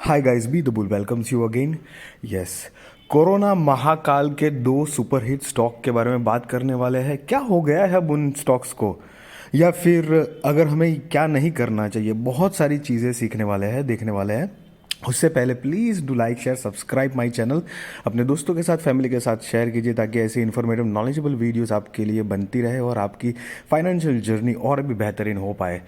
Hi guys, be the bull welcomes you again. Yes, corona Mahakal के दो superhit stock के बारे में बात करने वाले हैं। क्या हो गया है अब उन स्टॉक्स को, या फिर अगर हमें क्या नहीं करना चाहिए। बहुत सारी चीज़ें सीखने वाले हैं, देखने वाले हैं। उससे पहले please do like share subscribe my channel. अपने दोस्तों के साथ, फैमिली के साथ शेयर कीजिए ताकि ऐसी इन्फॉर्मेटिव नॉलेजेबल वीडियोस आपके लिए बनती रहे और आपकी फाइनेंशियल जर्नी और भी बेहतरीन हो पाए।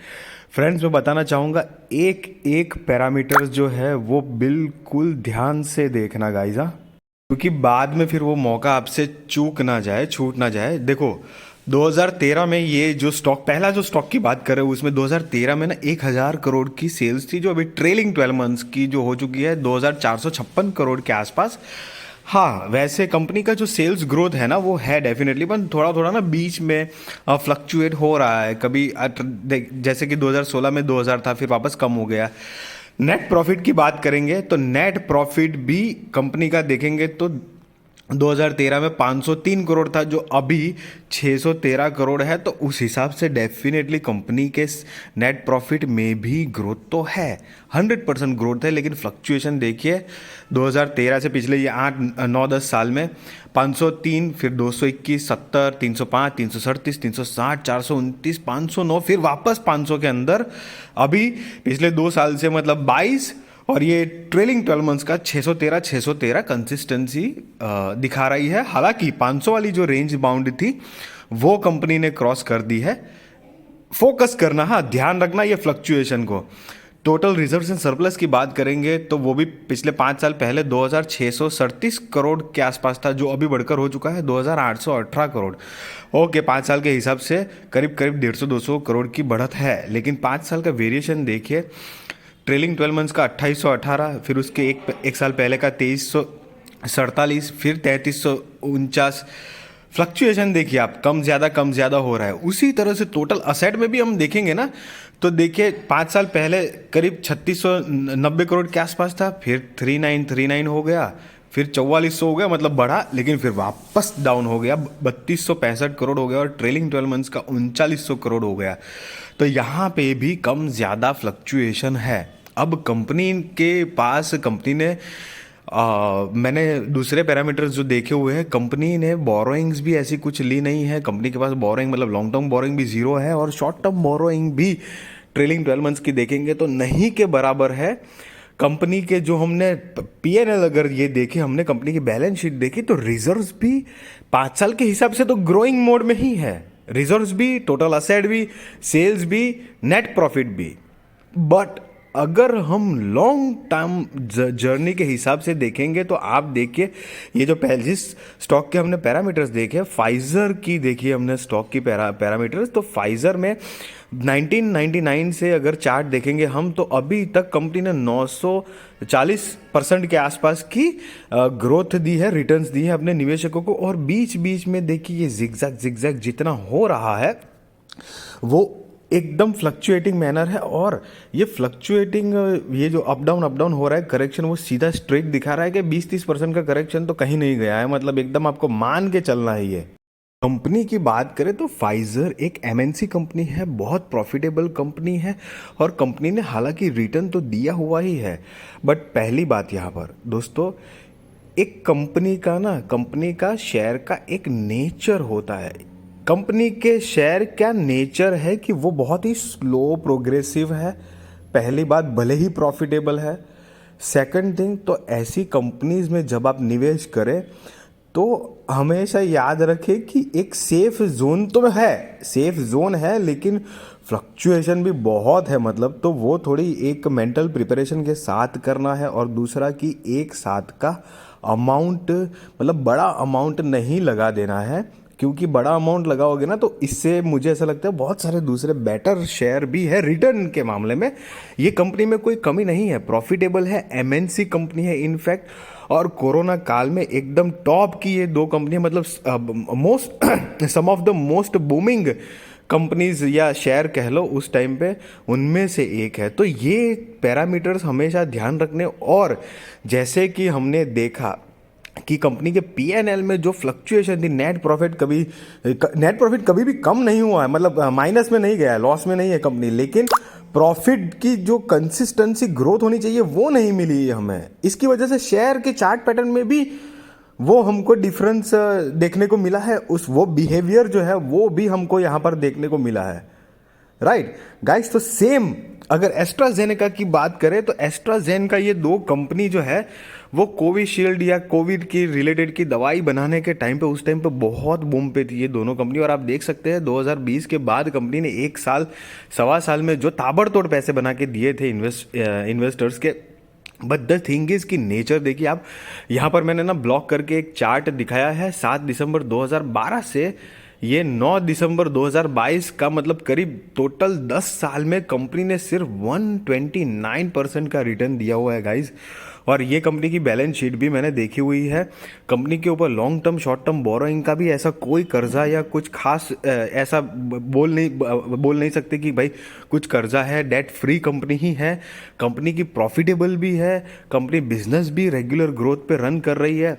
फ्रेंड्स, मैं बताना चाहूँगा, एक एक पैरामीटर जो है वो बिल्कुल ध्यान से देखना गाइज, हाँ, क्योंकि बाद में फिर वो मौका आपसे चूक ना जाए, छूट ना जाए। देखो, 2013 में ये जो स्टॉक, पहला जो स्टॉक की बात करें उसमें 2013 में ना 1000 करोड़ की सेल्स थी, जो अभी ट्रेलिंग 12 मंथ्स की जो हो चुकी है 2456 करोड़ के आसपास। हाँ, वैसे कंपनी का जो सेल्स ग्रोथ है ना वो है डेफिनेटली, पर थोड़ा थोड़ा ना बीच में फ्लक्चुएट हो रहा है। कभी जैसे कि 2016 में 2000 था, फिर वापस कम हो गया। नेट प्रॉफिट की बात करेंगे तो नेट प्रॉफिट भी कंपनी का देखेंगे तो 2013 में 503 करोड़ था, जो अभी 613 करोड़ है। तो उस हिसाब से डेफिनेटली कंपनी के नेट प्रॉफिट में भी ग्रोथ तो है, 100% ग्रोथ है। लेकिन फ्लक्चुएशन देखिए, 2013 से पिछले ये 8 9 10 साल में 503, फिर 221, 70, 305, 337, 360, 429, 509, फिर वापस 500 के अंदर। अभी पिछले 2 साल से मतलब 22, और ये ट्रेलिंग 12 मंथ्स का 613 613 कंसिस्टेंसी दिखा रही है। हालांकि 500 वाली जो रेंज बाउंड थी वो कंपनी ने क्रॉस कर दी है। फोकस करना, हाँ, ध्यान रखना ये फ्लक्चुएशन को। टोटल रिजर्व्स एंड सरप्लस की बात करेंगे तो वो भी पिछले 5 साल पहले 2637 करोड़ के आसपास था, जो अभी बढ़कर हो चुका है 2818 करोड़। ओके, 5 साल के हिसाब से करीब करीब 150-200 करोड़ की बढ़त है। लेकिन 5 साल का वेरिएशन देखिए, ट्रेलिंग 12 मंथ्स का 2818, फिर उसके एक साल पहले का 2347, फिर 3349। फ्लक्चुएशन देखिए आप, कम ज़्यादा हो रहा है। उसी तरह से टोटल असेट में भी हम देखेंगे ना, तो देखिए 5 साल पहले करीब 3690 करोड़ के आसपास था, फिर 3939 हो गया, फिर 4400 हो गया, मतलब बढ़ा, लेकिन फिर वापस डाउन हो गया, 3265 करोड़ हो गया, और ट्रेलिंग 12 मंथ्स का 3900 करोड़ हो गया। तो यहाँ पे भी कम ज़्यादा फ्लक्चुएशन है। अब कंपनी के पास, कंपनी ने मैंने दूसरे पैरामीटर्स जो देखे हुए हैं, कंपनी ने बोरोइंग्स भी ऐसी कुछ ली नहीं है। कंपनी के पास बोरोइंग मतलब लॉन्ग टर्म बोरोइंग भी जीरो है, और शॉर्ट टर्म बोरोइंग भी ट्रेलिंग 12 मंथ्स की देखेंगे तो नहीं के बराबर है। कंपनी के जो हमने पीएनएल अगर ये देखे, हमने कंपनी की बैलेंस शीट देखी, तो रिजर्व्स भी 5 साल के हिसाब से तो ग्रोइंग मोड में ही है। रिजर्व्स भी, टोटल असेट भी, सेल्स भी, नेट प्रॉफिट भी। बट अगर हम लॉन्ग टर्म जर्नी के हिसाब से देखेंगे तो आप देखिए, ये जो पहले जिस स्टॉक के हमने पैरामीटर्स देखे, फाइजर की देखिए हमने स्टॉक की पैरामीटर्स, तो फाइजर में 1999 से अगर चार्ट देखेंगे हम, तो अभी तक कंपनी ने 940% के आसपास की ग्रोथ दी है, रिटर्न्स दी है अपने निवेशकों को। और बीच बीच में देखिए ये जिगजैग जिगजैग जितना हो रहा है वो एकदम फ्लक्चुएटिंग मैनर है। और ये फ्लक्चुएटिंग, ये जो अप डाउन हो रहा है, करेक्शन वो सीधा स्ट्रेट दिखा रहा है कि 20-30% का करेक्शन तो कहीं नहीं गया है, मतलब एकदम आपको मान के चलना है। ये कंपनी की बात करें तो फाइजर एक एमएनसी कंपनी है, बहुत प्रॉफिटेबल कंपनी है, और कंपनी ने हालांकि रिटर्न तो दिया हुआ ही है। बट पहली बात यहाँ पर दोस्तों, एक कंपनी का ना, कंपनी का शेयर का एक नेचर होता है। कंपनी के शेयर क्या नेचर है कि वो बहुत ही स्लो प्रोग्रेसिव है। पहली बात, भले ही प्रॉफिटेबल है। सेकंड थिंग, तो ऐसी कंपनीज में जब आप निवेश करें तो हमेशा याद रखें कि एक सेफ जोन तो है, सेफ जोन है, लेकिन फ्लक्चुएशन भी बहुत है, मतलब तो वो थोड़ी एक मेंटल प्रिपरेशन के साथ करना है। और दूसरा कि एक साथ का अमाउंट, मतलब बड़ा अमाउंट नहीं लगा देना है, क्योंकि बड़ा अमाउंट लगाओगे ना तो इससे मुझे ऐसा लगता है बहुत सारे दूसरे बेटर शेयर भी है। रिटर्न के मामले में ये कंपनी में कोई कमी नहीं है, प्रॉफिटेबल है, एमएनसी कंपनी है इनफैक्ट। और कोरोना काल में एकदम टॉप की ये दो कंपनी, मतलब most some of the most booming companies या शेयर कह लो उस टाइम पे, उनमें से एक है। तो ये पैरामीटर्स हमेशा ध्यान रखने। और जैसे कि हमने देखा कि कंपनी के पीएनएल में जो फ्लक्चुएशन थी, नेट प्रॉफिट कभी भी कम नहीं हुआ है, मतलब माइनस में नहीं गया है, लॉस में नहीं है कंपनी, लेकिन प्रॉफिट की जो कंसिस्टेंसी ग्रोथ होनी चाहिए वो नहीं मिली है हमें। इसकी वजह से शेयर के चार्ट पैटर्न में भी वो हमको डिफरेंस देखने को मिला है, उस वो बिहेवियर जो है वो भी हमको यहाँ पर देखने को मिला है। राइट गाइस, तो सेम अगर एस्ट्राजेनेका की बात करें तो एस्ट्राजेनेका ये दो कंपनी जो है वो कोविशील्ड या कोविड की रिलेटेड की दवाई बनाने के टाइम पे, उस टाइम पे बहुत बूम पे थी ये दोनों कंपनी। और आप देख सकते हैं 2020 के बाद कंपनी ने एक साल सवा साल में जो ताबड़तोड़ पैसे बना के दिए थे इन्वेस्टर्स के। बट द थिंग इज कि नेचर देखिए आप, यहाँ पर मैंने ना ब्लॉक करके एक चार्ट दिखाया है 7 दिसंबर 2012 से ये 9 दिसंबर 2022 का, मतलब करीब टोटल 10 साल में कंपनी ने सिर्फ 129% का रिटर्न दिया हुआ है गाइज। और ये कंपनी की बैलेंस शीट भी मैंने देखी हुई है। कंपनी के ऊपर long term short term borrowing का भी ऐसा कोई कर्जा या कुछ खास ऐसा बोल नहीं सकते कि भाई कुछ कर्जा है। डेट फ्री कंपनी ही है, कंपनी की प्रॉफिटेबल भी है, कंपनी बिजनेस भी रेगुलर ग्रोथ पे रन कर रही है।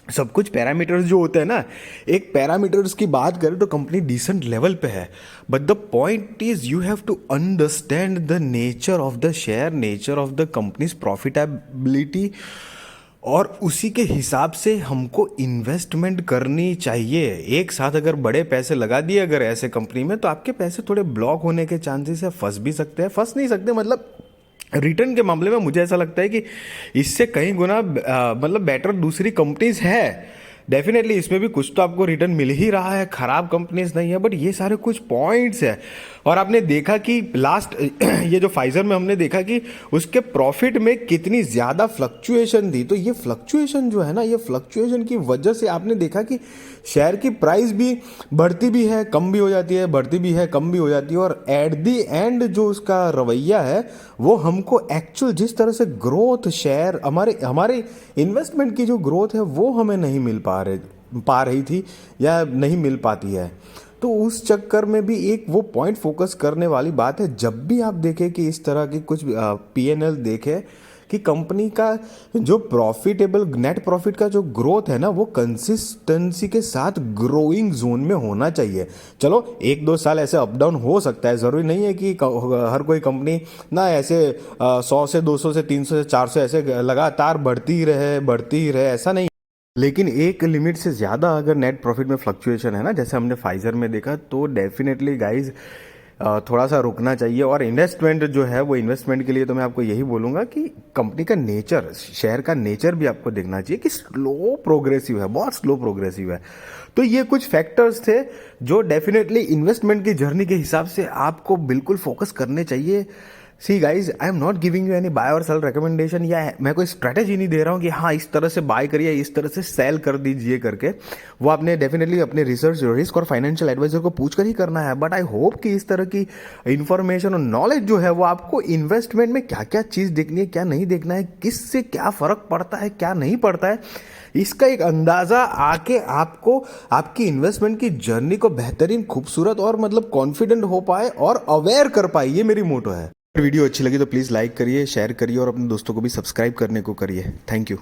सब कुछ पैरामीटर्स जो होते हैं ना, एक पैरामीटर्स की बात करें तो कंपनी डिसेंट लेवल पे है। But the point is you have to understand the nature of the share, nature of the company's profitability, और उसी के हिसाब से हमको इन्वेस्टमेंट करनी चाहिए। एक साथ अगर बड़े पैसे लगा दिए अगर ऐसे कंपनी में, तो आपके पैसे थोड़े ब्लॉक होने के चांसेस है, फंस भी सकते हैं, फंस नहीं सकते मतलब रिटर्न के मामले में मुझे ऐसा लगता है कि इससे कहीं गुना मतलब बेटर दूसरी कंपनीज है। डेफिनेटली इसमें भी कुछ तो आपको रिटर्न मिल ही रहा है, खराब कंपनीज नहीं है, बट ये सारे कुछ पॉइंट्स है। और आपने देखा कि लास्ट ये जो फाइजर में हमने देखा कि उसके प्रॉफिट में कितनी ज़्यादा फ्लक्चुएशन थी। तो ये फ्लक्चुएशन जो है ना, ये फ्लक्चुएशन की वजह से आपने देखा कि शेयर की प्राइस भी बढ़ती भी है, कम भी हो जाती है, बढ़ती भी है, कम भी हो जाती है। और एट दी एंड जो उसका रवैया है वो हमको एक्चुअल जिस तरह से ग्रोथ शेयर हमारे इन्वेस्टमेंट की जो ग्रोथ है वो हमें नहीं मिल पा रही थी या नहीं मिल पाती है। तो उस चक्कर में भी एक वो पॉइंट फोकस करने वाली बात है। जब भी आप देखें कि इस तरह की कुछ पीएनएल देखें कि कंपनी का जो प्रॉफिटेबल नेट प्रॉफिट का जो ग्रोथ है ना, वो कंसिस्टेंसी के साथ ग्रोइंग जोन में होना चाहिए। चलो 1-2 साल ऐसे अप डाउन हो सकता है, ज़रूरी नहीं है कि हर कोई कंपनी ना ऐसे 100 से 200 से 300 से 400 ऐसे लगातार बढ़ती ही रहे, ऐसा नहीं। लेकिन एक लिमिट से ज़्यादा अगर नेट प्रॉफिट में फ्लक्चुएशन है ना, जैसे हमने फाइजर में देखा, तो डेफिनेटली गाइज थोड़ा सा रुकना चाहिए। और इन्वेस्टमेंट जो है वो इन्वेस्टमेंट के लिए तो मैं आपको यही बोलूँगा कि कंपनी का नेचर, शेयर का नेचर भी आपको देखना चाहिए कि स्लो प्रोग्रेसिव है, बहुत स्लो प्रोग्रेसिव है। तो ये कुछ फैक्टर्स थे जो डेफिनेटली इन्वेस्टमेंट की जर्नी के हिसाब से आपको बिल्कुल फोकस करने चाहिए। See guys, I am not giving you any buy और सेल रिकमेंडेशन, या मैं कोई स्ट्रैटेजी नहीं दे रहा हूँ कि हाँ इस तरह से बाय करिए, इस तरह से सेल कर दीजिए करके। वो आपने डेफिनेटली अपने रिसर्च रिस्क और फाइनेंशियल एडवाइजर को पूछ कर ही करना है। बट आई होप कि इस तरह की इंफॉर्मेशन और नॉलेज जो है वो आपको इन्वेस्टमेंट में क्या क्या चीज़ देखनी है, क्या नहीं देखना है, किससे क्या फ़र्क पड़ता है, क्या नहीं पड़ता है, इसका एक अंदाज़ा आके आपको आपकी इन्वेस्टमेंट की जर्नी को बेहतरीन, खूबसूरत और मतलब कॉन्फिडेंट हो पाए और अवेयर कर पाए। ये मेरी मोटो है। वीडियो अच्छी लगी तो प्लीज़ लाइक करिए, शेयर करिए और अपने दोस्तों को भी सब्सक्राइब करने को करिए। Thank you.